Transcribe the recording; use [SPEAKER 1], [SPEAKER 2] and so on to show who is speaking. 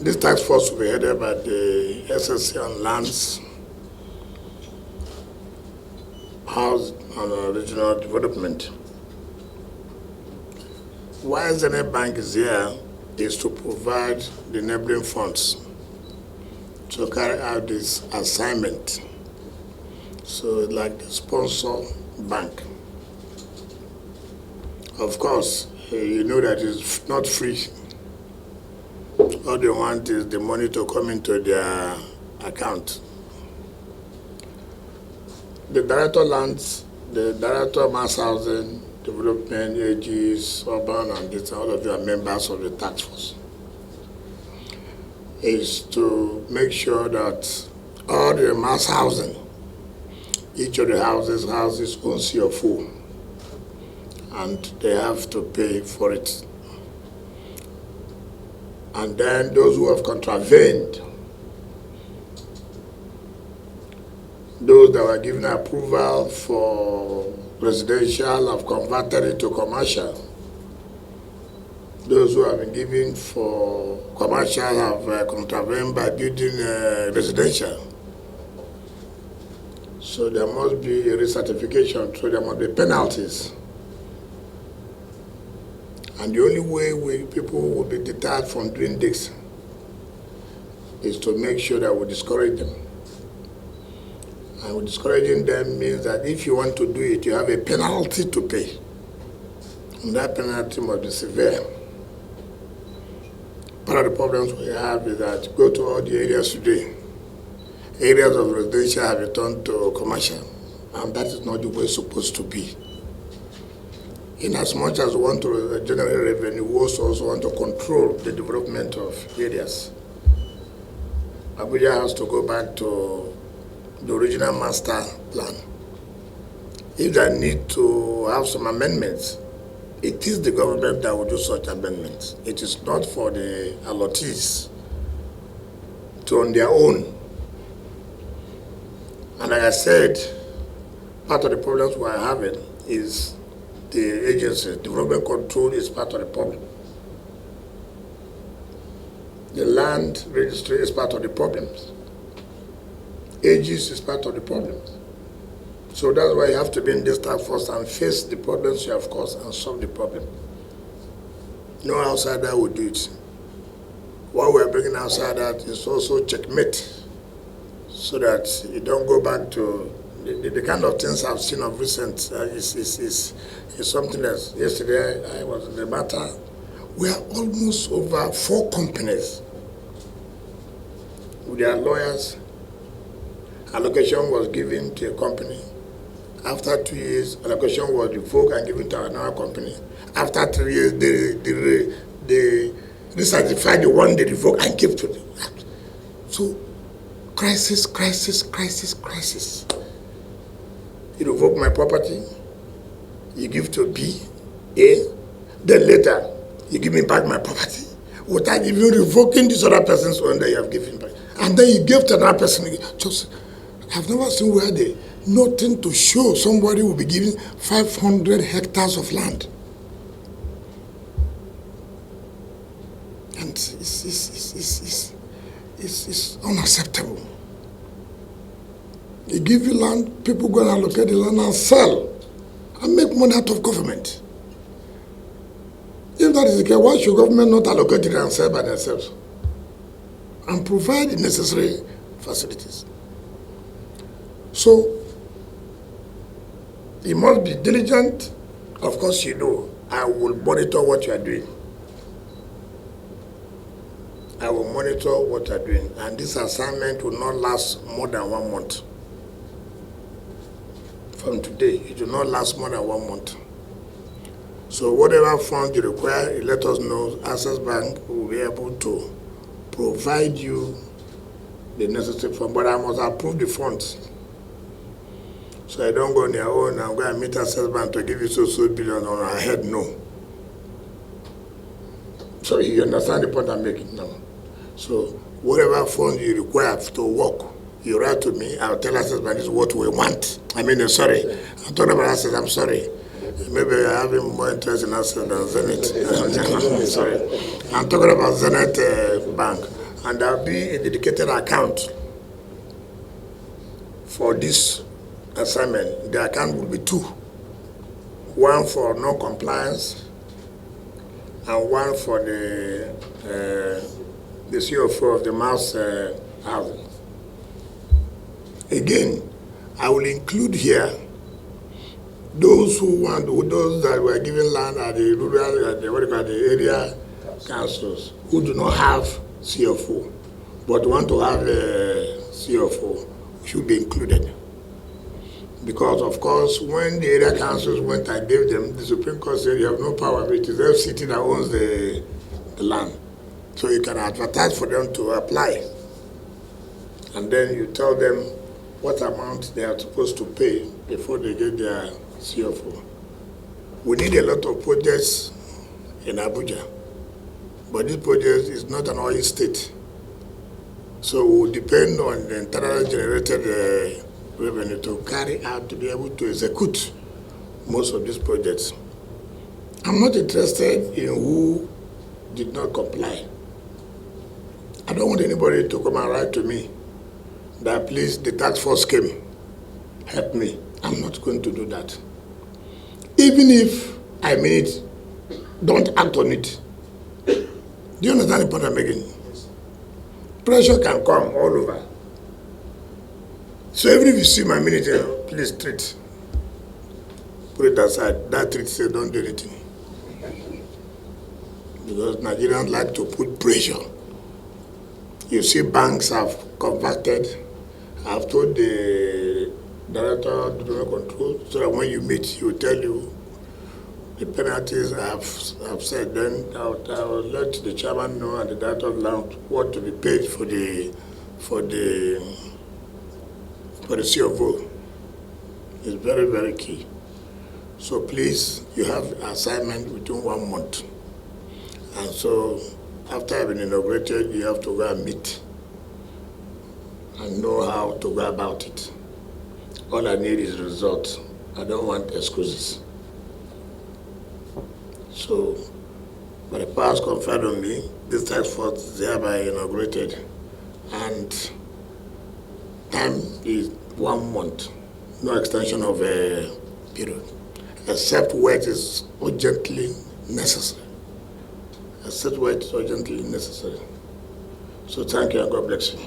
[SPEAKER 1] This task force will be headed by the SSC on lands, house and regional development. Why Zenith Bank is here is to provide the enabling funds to carry out this assignment. So it's like the sponsor bank. Of course, you know that it's not free. All they want is the money to come into their account. The Director Lands, the Director Mass Housing, Development, AGs, Urban, and this, all of you are members of the task force, is to make sure that all the mass housing, each of the houses has its own CFO, and they have to pay for it. And then those who have contravened, those that were given approval for residential have converted it to commercial. Those who have been given for commercial have contravened by building residential. So there must be a recertification, so there must be penalties. And the only way people will be deterred from doing this is to make sure that we discourage them. And discouraging them means that if you want to do it, you have a penalty to pay. And that penalty must be severe. Part of the problems we have is that go to all the areas today. Areas of residential have returned to commercial, and that is not the way it's supposed to be. In as much as we want to generate revenue, we also want to control the development of areas. Abuja has to go back to the original master plan. If they need to have some amendments, it is the government that will do such amendments. It is not for the allottees to on their own. And like I said, part of the problems we are having is the agency. Development control is part of the problem. The land registry is part of the problems. Ages is part of the problems. So that's why you have to be in this task force and face the problems you have caused and solve the problem. No outsider will do it. What we are bringing outsider is also checkmate, so that you don't go back to the kind of things I've seen of recent is something else. Yesterday I was in the matter. We are almost over 4 companies with their lawyers. Allocation was given to a company. After 2 years, allocation was revoked and given to another company. After 3 years, they recertified the one they revoked and gave to them. So, crisis, crisis, crisis, crisis. You revoke my property, you give to B, A, then later, you give me back my property without even revoking this other person's own that you have given back. And then you give to another person again. Just, I've never seen where they, nothing to show somebody will be given 500 hectares of land. And it's unacceptable. You give you land, people go and allocate the land and sell and make money out of government. If that is the case, why should government not allocate it and sell by themselves and provide the necessary facilities? So, you must be diligent. Of course, you know, I will monitor what you are doing. I will monitor what you are doing. And this assignment will not last more than 1 month. From today, it will not last more than 1 month. So whatever funds you require, you let us know. Access Bank will be able to provide you the necessary funds. But I must approve the funds. So I don't go on your own and go and meet Access Bank to give you so billion on our head. No. So you understand the point I'm making now. So whatever funds you require to work, you write to me, I'll tell Access Bank this is what we want. I mean, sorry. I'm talking about Access, I'm sorry. Maybe you're having more interest in us than Zenith. Sorry. I'm talking about Zenith Bank. And there'll be a dedicated account for this assignment. The account will be two. One for non-compliance and one for the CFO of the mass housing. Again, I will include here those that were given land at the rural, at the area councils who do not have CFO, but want to have a CFO should be included. Because of course, when the area councils went and gave them, the Supreme Court said you have no power. It is FCT that owns the land. So you can advertise for them to apply. And then you tell them what amount they are supposed to pay before they get their CFO. We need a lot of projects in Abuja, but this project is not an oil state. So we will depend on the internally generated revenue to carry out, to be able to execute most of these projects. I'm not interested in who did not comply. I don't want anybody to come and write to me that please, the task force came, help me. I'm not going to do that. Even if I mean it, don't act on it. Do you understand the point I'm making? Pressure can come all over. So even if you see my minute, please treat. Put it aside. That treat says don't do anything. Because Nigerians like to put pressure. You see banks have converted. I've told the director of the control so that when you meet, he will tell you the penalties I've said. Then I will let the chairman know and the director of land what to be paid for the CFO. It's very, very key. So please, you have an assignment within 1 month. And so after I've been inaugurated, you have to go and meet and know how to go about it. All I need is results. I don't want excuses. So, by the powers conferred on me, this task force is thereby inaugurated. And time is 1 month. No extension of a period, except where it is urgently necessary. Except where it is urgently necessary. So thank you and God bless you.